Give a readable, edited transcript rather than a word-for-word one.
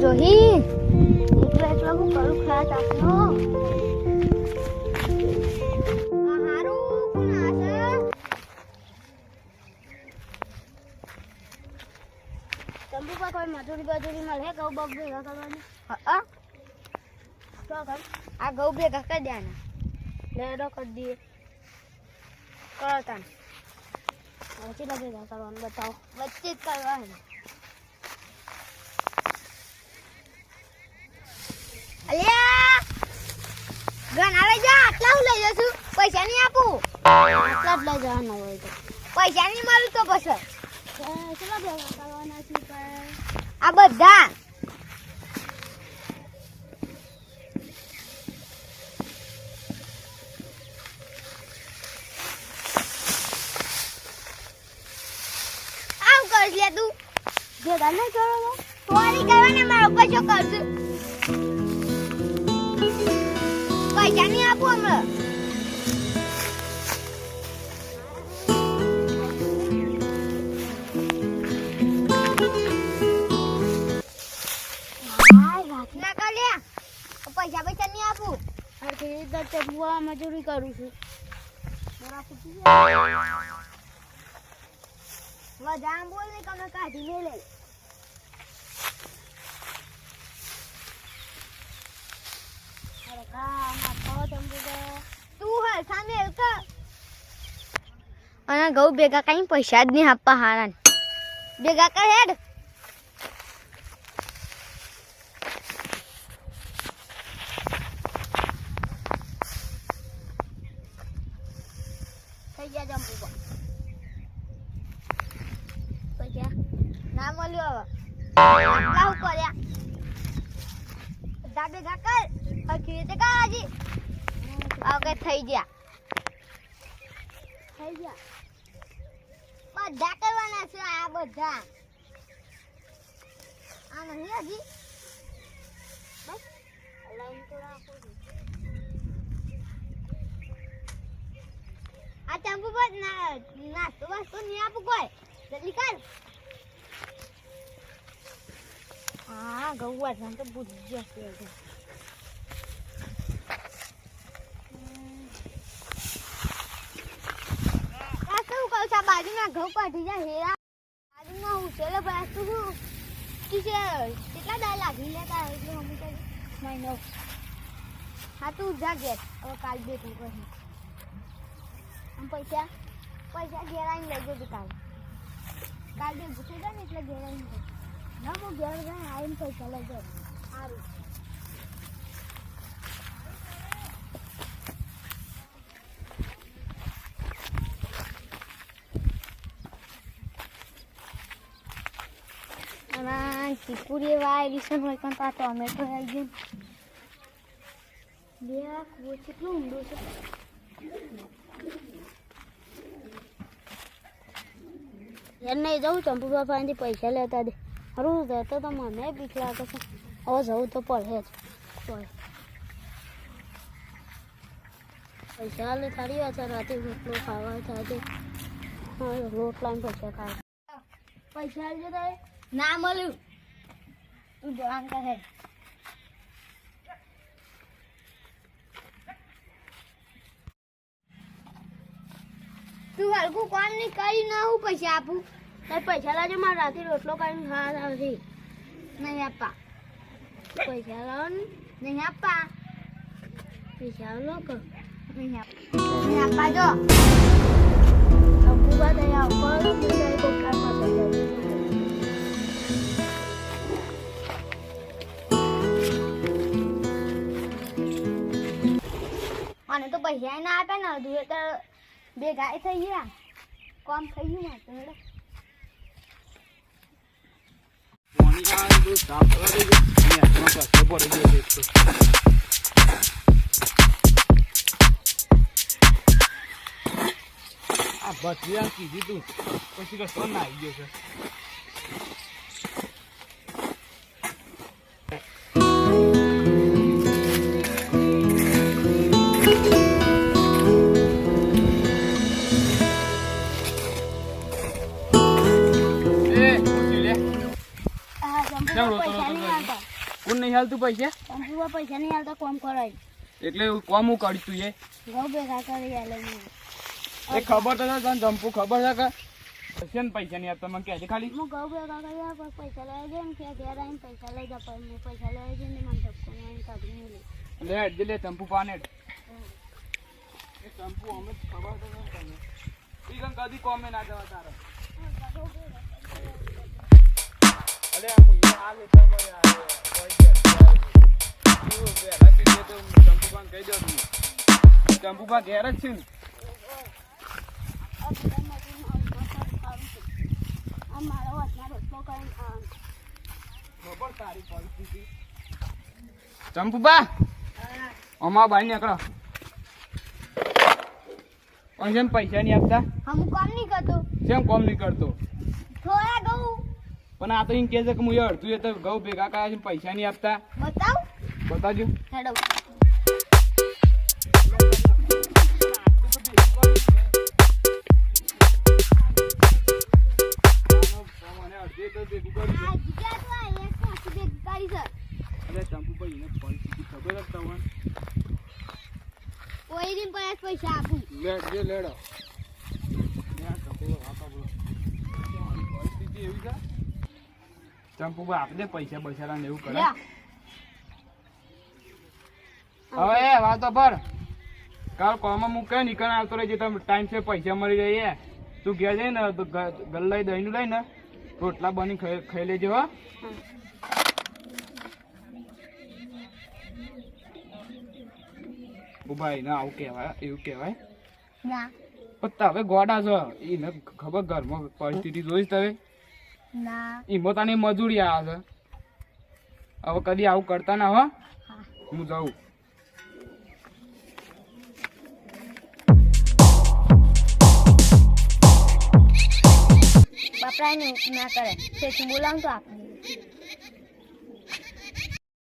જોહી એકલો હું કરું ખાસ આપનો હારું કોણ આશે તંબુ પર કોઈ મજૂરી મળે ગૌ બગ ભેગા કરવાની હા તો કર આ ગૌ ભેગા કરી દેના લેડો કરી દઈએ કરતા વચ્ચે ભેગા કરવાનું બતાવો વચ્ચે જ કરવાનું અલ્યા ગન આલે જા આટલા હું લઈ જશું પૈસા નહીં આપું આટલા જ લઈ જવાના હોય તો પૈસા નહીં મળું તો પછી કેટલા ભેગા કરવાના છે આ બધા આવ કર લે તું જે ગાને કરો તોરી કરવાને મારો પૈસો કરશું પૈસા નહીં આપું હમણાં પૈસા નહીં આપું હરખી રીતે ચબુઆ મજૂરી કરું છું વધારે બોલ ને તમે કાઢી લે લે અને ગૌ ભેગા કઈ પૈસા જ નહીં આપવા હારા ભેગા કર હેડ થઈ ગયા જંપુ પૈસા ના મળ્યો હવે આટલા કર્યા બધા ભેગા કર હરખી રીતે કર હજી ઓકે થઈ ગયા બધા કરવાના છે આ બધા આ નહીં હજી બસ લાઈન તો રાખો આ ચંપુ પર નાસ્તો વાસ્તો નહીં આપું કોઈ જલ્દી કર હા ગૌવા જાન તો બુદ્ધિ જશે બાજુમાં ઘઉં કાઢી જાય હેરા બાજુમાં હું છે ભાઈ તું કેટલા દાય લાગી લેતા એટલે હું કહી મહિનો હા તું જા ઘેર હવે કાલ બેઠું કહી આમ પૈસા ઘેર આવીને લઈ જજો કાલ બે ભૂખી જાય ને એટલે ઘેર આવીને ના હું ઘેર જાય આવીને પૈસા લઈ જાય સારું ચીકુડી વાય વિશન હોય પણ આ ટોમેટો આવી ગયું બે કુવો કેટલું ઊંડું છે યાર નહીં જવું ચંપુ બાપાથી પૈસા લેતા દે સારું રહેતો તો મને બીક લાગે છે હવે જવું તો પડે જ પૈસા લે સારી વાત છે રાતે રોટલો ખાવા થાય રોટલા પૈસા ખાય પૈસા આવજો તારે ના મળ્યું તું જવાન કહે તું હલકું કોણ નહીં કરી ના હું પૈસા આપું તારે પૈસા લાવજો મારે રાતે રોટલો કરીને ખાવા નથી નહીં આપવા પૈસા લાવો ને નહીં આપવા પૈસા લોકો નહીં આપવા જો અબુબા દયા ઉપર કોકા પાસે મને તો પૈસા ના આપે ને દૂર તો બે ગાય થઈ ગયા કોમ થઈ ગયું આ ભટિયા કીધી તું પછી રસ્તો ના આવી ગયો છે પૈસા નહીં આવતા ચંપુ નહીં હાલતું પૈસા ચંપુમાં પૈસા નહીં હાલતા કોમ કરાય એટલે કોમ હું કરી તું એ ઘઉં ભેગા કરી આલે એ ખબર તો છે તને ચંપુ ખબર છે કે છે ને પૈસા નહીં આપતા મને કહેજે ખાલી હું ઘઉં ભેગા કરી આપ પૈસા લઈ જાય ને કે ઘેર આવીને પૈસા લઈ જા પણ હું પૈસા લઈ જઈને મને ધક્કો નહીં કાઢી નહીં લે લે હેડ લે ચંપુ પાને એ ચંપુ અમે ખબર તો છે તને ઈ કન કદી કોમે ના જવા તારે અલે આ મુઈ આ લે તમે યાર કોઈ કે તું વેલા પીલે તો ચંપુ પાન કહી દો તું ચંપુ પા ઘેર જ છે ને મારો વાતના રોટલો કરીને ખાવાનો ખબર તારી પરિસ્થિતિ ચંપુબા અમારા ભાઈ નીકળો પણ જેમ પૈસા નહીં આપતા હું કામ નહીં કરતો કેમ કોમ નહીં કરતો થોડા ઘઉં પણ આ તો એમ કહે છે કે હું અડધું એ તો ઘઉં ભેગા કર્યા છે પૈસા નહીં આપતા બતાવ બતાવજો હેડો પૈસા આપું લેડો ચંપુબા આપડે પૈસા બસારા ને એવું કરે હવે એ વાતો પર કાલ કોમાં મૂકે નીકળ આવતો રહેજે તમે ટાઈમ છે પૈસા મળી જાય તું ઘેર જઈ ને તો ગલ્લાઈ દહીં નું લઈ ને રોટલા બની ખાઈ લેજો હો ભાઈ ના આવું કહેવાય એવું કહેવાય ના પણ હવે ગોડા છો એને ખબર ઘરમાં પરિસ્થિતિ જોઈશ તમે ના ઈમોતાની મજૂરી આવે છે હવે કદી આવું કરતા ના હો હું જાઉં બાપરા ને ના કરે તેથી બોલાવું તો આપણે